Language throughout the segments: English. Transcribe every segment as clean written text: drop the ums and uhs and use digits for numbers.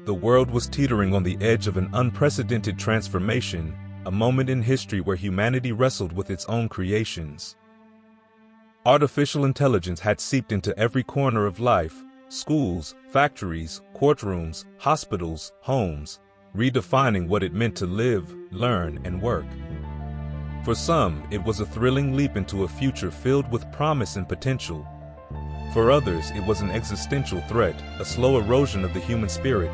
The world was teetering on the edge of an unprecedented transformation, a moment in history where humanity wrestled with its own creations. Artificial intelligence had seeped into every corner of life: schools, factories, courtrooms, hospitals, homes, redefining what it meant to live, learn, and work. For some, it was a thrilling leap into a future filled with promise and potential. For others, it was an existential threat, a slow erosion of the human spirit.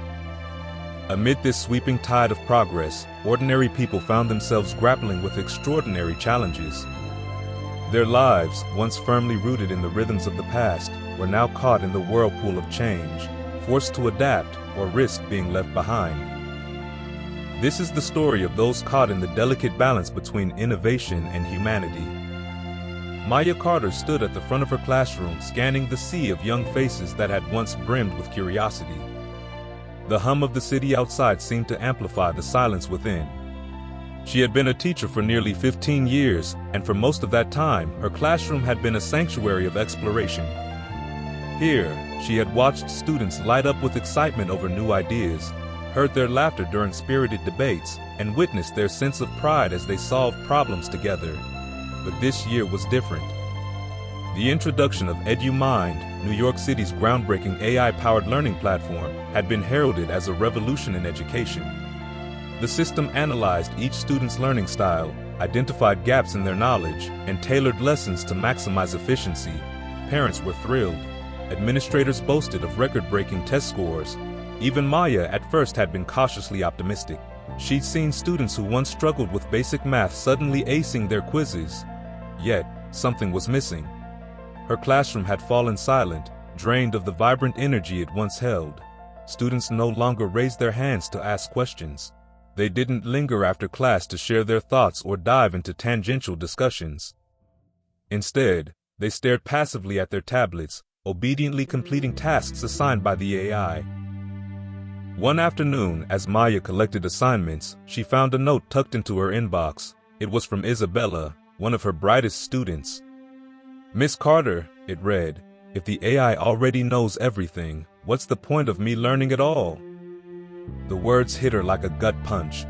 Amid this sweeping tide of progress, ordinary people found themselves grappling with extraordinary challenges. Their lives, once firmly rooted in the rhythms of the past, were now caught in the whirlpool of change, forced to adapt or risk being left behind. This is the story of those caught in the delicate balance between innovation and humanity. Maya Carter stood at the front of her classroom, scanning the sea of young faces that had once brimmed with curiosity. The hum of the city outside seemed to amplify the silence within. She had been a teacher for nearly 15 years, and for most of that time, her classroom had been a sanctuary of exploration. Here, she had watched students light up with excitement over new ideas, heard their laughter during spirited debates, and witnessed their sense of pride as they solved problems together. But this year was different. The introduction of EduMind, New York City's groundbreaking AI-powered learning platform, had been heralded as a revolution in education. The system analyzed each student's learning style, identified gaps in their knowledge, and tailored lessons to maximize efficiency. Parents were thrilled. Administrators boasted of record-breaking test scores. Even Maya at first had been cautiously optimistic. She'd seen students who once struggled with basic math suddenly acing their quizzes. Yet, something was missing. Her classroom had fallen silent, drained of the vibrant energy it once held. Students no longer raised their hands to ask questions. They didn't linger after class to share their thoughts or dive into tangential discussions. Instead, they stared passively at their tablets, obediently completing tasks assigned by the AI. One afternoon, as Maya collected assignments, she found a note tucked into her inbox. It was from Isabella, one of her brightest students. "Miss Carter," it read, "if the AI already knows everything, what's the point of me learning at all?" The words hit her like a gut punch.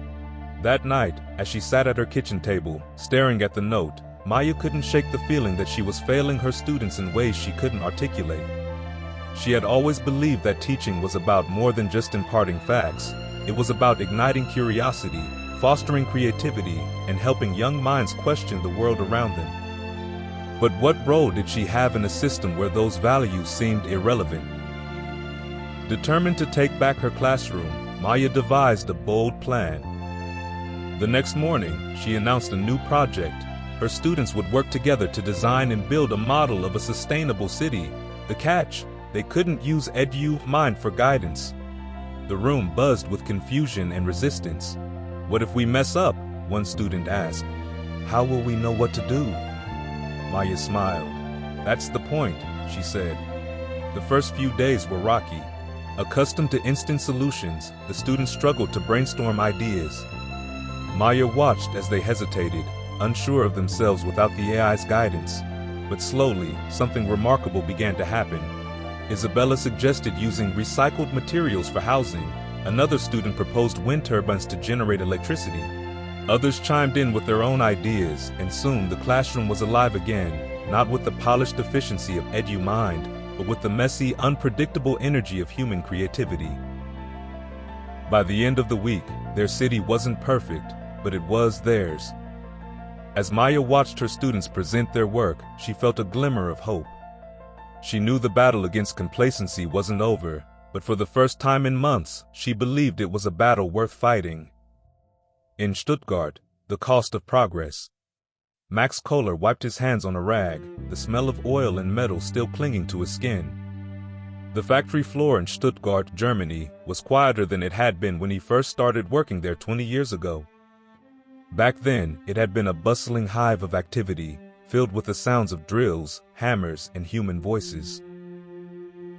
That night, as she sat at her kitchen table, staring at the note, Maya couldn't shake the feeling that she was failing her students in ways she couldn't articulate. She had always believed that teaching was about more than just imparting facts. It was about igniting curiosity, fostering creativity, and helping young minds question the world around them. But what role did she have in a system where those values seemed irrelevant? Determined to take back her classroom, Maya devised a bold plan. The next morning, she announced a new project. Her students would work together to design and build a model of a sustainable city. The catch: they couldn't use EduMind for guidance. The room buzzed with confusion and resistance. "What if we mess up?" one student asked. "How will we know what to do?" Maya smiled. "That's the point," she said. The first few days were rocky. Accustomed to instant solutions, the students struggled to brainstorm ideas. Maya watched as they hesitated, unsure of themselves without the AI's guidance. But slowly, something remarkable began to happen. Isabella suggested using recycled materials for housing. Another student proposed wind turbines to generate electricity. Others chimed in with their own ideas, and soon the classroom was alive again, not with the polished efficiency of EduMind, but with the messy, unpredictable energy of human creativity. By the end of the week, their city wasn't perfect, but it was theirs. As Maya watched her students present their work, she felt a glimmer of hope. She knew the battle against complacency wasn't over, but for the first time in months, she believed it was a battle worth fighting. In Stuttgart, the cost of progress. Max Kohler wiped his hands on a rag, the smell of oil and metal still clinging to his skin. The factory floor in Stuttgart, Germany, was quieter than it had been when he first started working there 20 years ago. Back then, it had been a bustling hive of activity, filled with the sounds of drills, hammers, and human voices.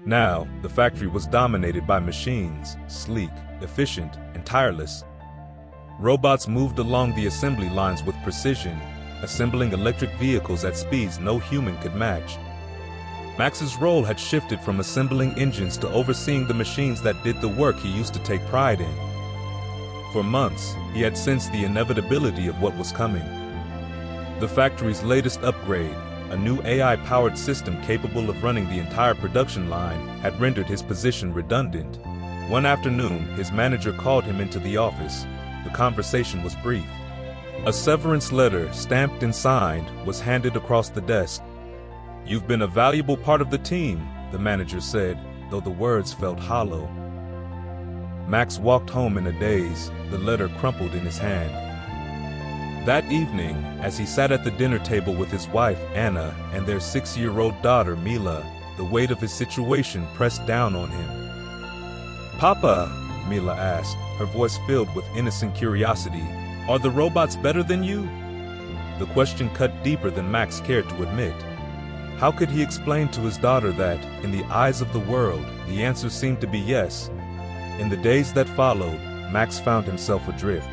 Now, the factory was dominated by machines, sleek, efficient, and tireless. Robots moved along the assembly lines with precision, assembling electric vehicles at speeds no human could match. Max's role had shifted from assembling engines to overseeing the machines that did the work he used to take pride in. For months, he had sensed the inevitability of what was coming. The factory's latest upgrade, a new AI-powered system capable of running the entire production line, had rendered his position redundant. One afternoon, his manager called him into the office. The conversation was brief. A severance letter, stamped and signed, was handed across the desk. "You've been a valuable part of the team," the manager said, though the words felt hollow. Max walked home in a daze, the letter crumpled in his hand. That evening, as he sat at the dinner table with his wife, Anna, and their 6-year-old daughter, Mila, the weight of his situation pressed down on him. "Papa," Mila asked, her voice filled with innocent curiosity, "are the robots better than you?" The question cut deeper than Max cared to admit. How could he explain to his daughter that, in the eyes of the world, the answer seemed to be yes? In the days that followed, Max found himself adrift.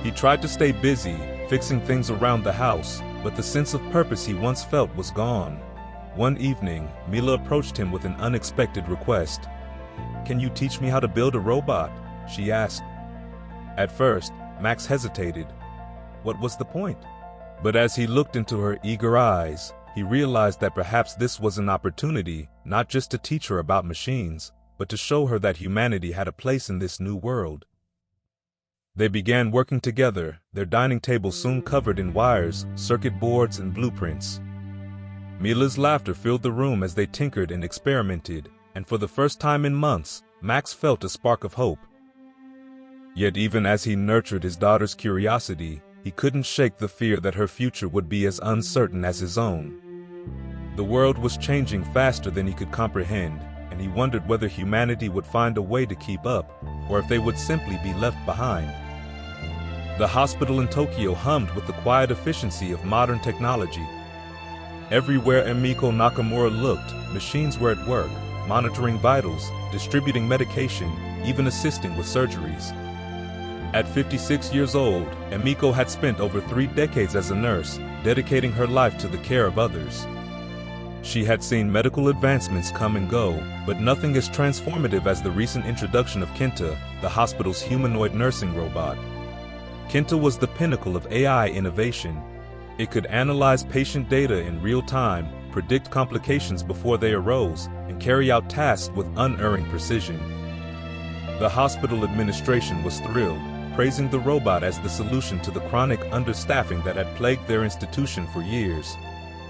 He tried to stay busy, fixing things around the house, but the sense of purpose he once felt was gone. One evening, Mila approached him with an unexpected request. "Can you teach me how to build a robot?" she asked. At first, Max hesitated. What was the point? But as he looked into her eager eyes, he realized that perhaps this was an opportunity, not just to teach her about machines, but to show her that humanity had a place in this new world. They began working together, their dining table soon covered in wires, circuit boards, and blueprints. Mila's laughter filled the room as they tinkered and experimented, and for the first time in months, Max felt a spark of hope. Yet even as he nurtured his daughter's curiosity, he couldn't shake the fear that her future would be as uncertain as his own. The world was changing faster than he could comprehend, and he wondered whether humanity would find a way to keep up, or if they would simply be left behind. The hospital in Tokyo hummed with the quiet efficiency of modern technology. Everywhere Emiko Nakamura looked, machines were at work, monitoring vitals, distributing medication, even assisting with surgeries. At 56 years old, Emiko had spent over 3 decades as a nurse, dedicating her life to the care of others. She had seen medical advancements come and go, but nothing as transformative as the recent introduction of Kenta, the hospital's humanoid nursing robot. Kenta was the pinnacle of AI innovation. It could analyze patient data in real time, predict complications before they arose, and carry out tasks with unerring precision. The hospital administration was thrilled, praising the robot as the solution to the chronic understaffing that had plagued their institution for years.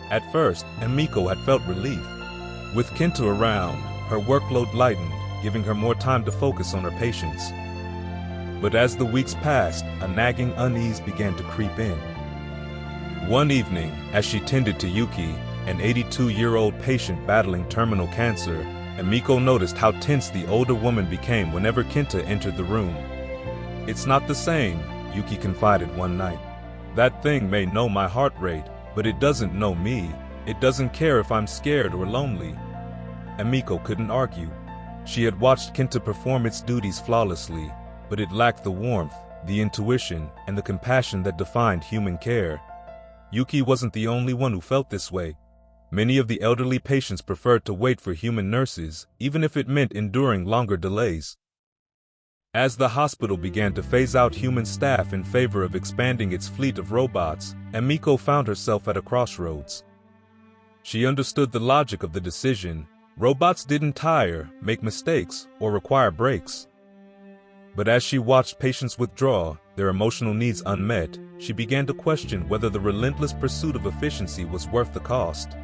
At first, Emiko had felt relief. With Kenta around, her workload lightened, giving her more time to focus on her patients. But as the weeks passed, a nagging unease began to creep in. One evening, as she tended to Yuki, an 82-year-old patient battling terminal cancer, Emiko noticed how tense the older woman became whenever Kenta entered the room. "It's not the same," Yuki confided one night. "That thing may know my heart rate, but it doesn't know me. It doesn't care if I'm scared or lonely." Emiko couldn't argue. She had watched Kenta perform its duties flawlessly, but it lacked the warmth, the intuition, and the compassion that defined human care. Yuki wasn't the only one who felt this way. Many of the elderly patients preferred to wait for human nurses, even if it meant enduring longer delays. As the hospital began to phase out human staff in favor of expanding its fleet of robots, Emiko found herself at a crossroads. She understood the logic of the decision. Robots didn't tire, make mistakes, or require breaks. But as she watched patients withdraw, their emotional needs unmet, she began to question whether the relentless pursuit of efficiency was worth the cost.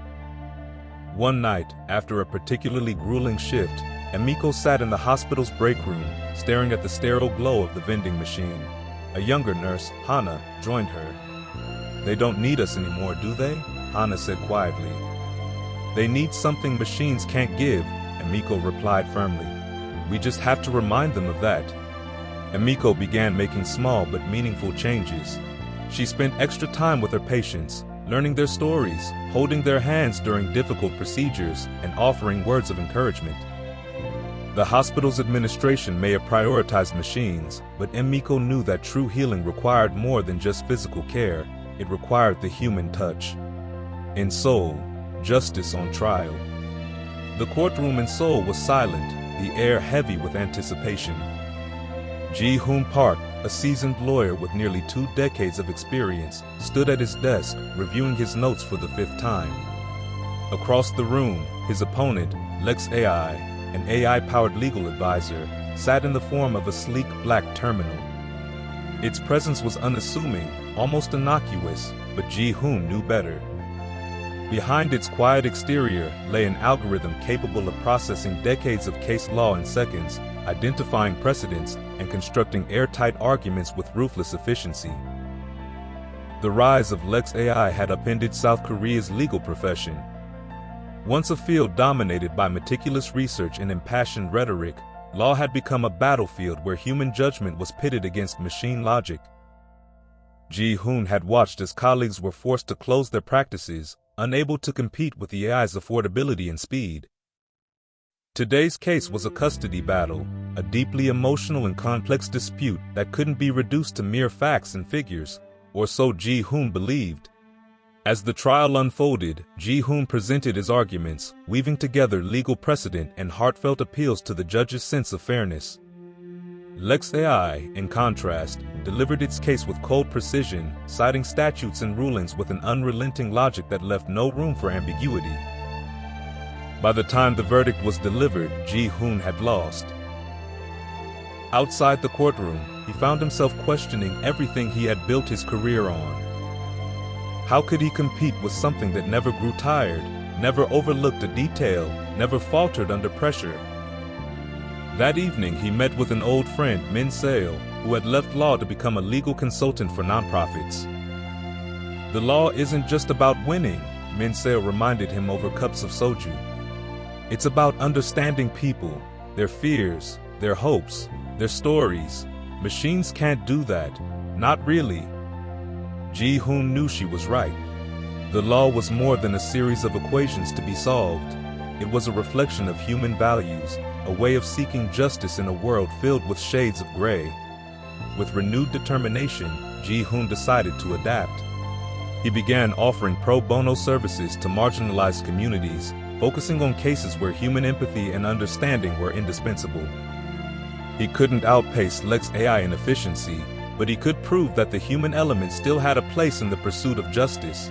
One night, after a particularly grueling shift, Emiko sat in the hospital's break room, staring at the sterile glow of the vending machine. A younger nurse, Hana, joined her. "They don't need us anymore, do they?" Hana said quietly. "They need something machines can't give," Emiko replied firmly. "We just have to remind them of that." Emiko began making small but meaningful changes. She spent extra time with her patients, learning their stories, holding their hands during difficult procedures, and offering words of encouragement. The hospital's administration may have prioritized machines, but Emiko knew that true healing required more than just physical care. It required the human touch. In Seoul, justice on trial. The courtroom in Seoul was silent, the air heavy with anticipation. Ji-hoon Park, a seasoned lawyer with nearly 2 decades of experience, stood at his desk, reviewing his notes for the 5th time. Across the room, his opponent, Lex AI, an AI-powered legal advisor, sat in the form of a sleek black terminal. Its presence was unassuming, almost innocuous, but Ji-hoon knew better. Behind its quiet exterior lay an algorithm capable of processing decades of case law in seconds, identifying precedents, and constructing airtight arguments with ruthless efficiency. The rise of Lex AI had upended South Korea's legal profession. Once a field dominated by meticulous research and impassioned rhetoric, law had become a battlefield where human judgment was pitted against machine logic. Ji-hoon had watched as colleagues were forced to close their practices, unable to compete with the AI's affordability and speed. Today's case was a custody battle, a deeply emotional and complex dispute that couldn't be reduced to mere facts and figures, or so Ji-hoon believed. As the trial unfolded, Ji-hoon presented his arguments, weaving together legal precedent and heartfelt appeals to the judge's sense of fairness. Lex AI, in contrast, delivered its case with cold precision, citing statutes and rulings with an unrelenting logic that left no room for ambiguity. By the time the verdict was delivered, Ji-hoon had lost. Outside the courtroom, he found himself questioning everything he had built his career on. How could he compete with something that never grew tired, never overlooked a detail, never faltered under pressure? That evening, he met with an old friend, Min Seo, who had left law to become a legal consultant for nonprofits. The law isn't just about winning, Min Seo reminded him over cups of soju. It's about understanding people, their fears, their hopes, their stories. Machines can't do that. Not really. Ji-hoon knew she was right. The law was more than a series of equations to be solved. It was a reflection of human values, a way of seeking justice in a world filled with shades of gray. With renewed determination, Ji-hoon decided to adapt. He began offering pro bono services to marginalized communities, focusing on cases where human empathy and understanding were indispensable. He couldn't outpace Lex AI in efficiency, but he could prove that the human element still had a place in the pursuit of justice.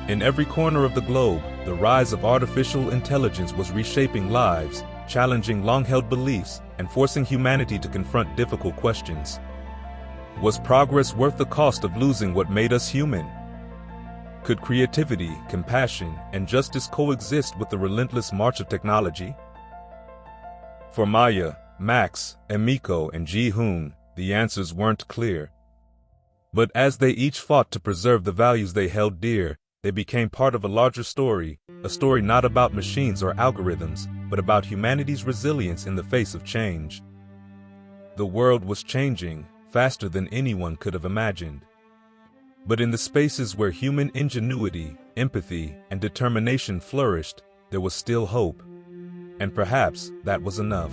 In every corner of the globe, the rise of artificial intelligence was reshaping lives, challenging long-held beliefs, and forcing humanity to confront difficult questions. Was progress worth the cost of losing what made us human? Could creativity, compassion, and justice coexist with the relentless march of technology? For Maya, Max, Emiko, and Ji-hoon, the answers weren't clear. But as they each fought to preserve the values they held dear, they became part of a larger story, a story not about machines or algorithms, but about humanity's resilience in the face of change. The world was changing, faster than anyone could have imagined. But in the spaces where human ingenuity, empathy, and determination flourished, there was still hope. And perhaps that was enough.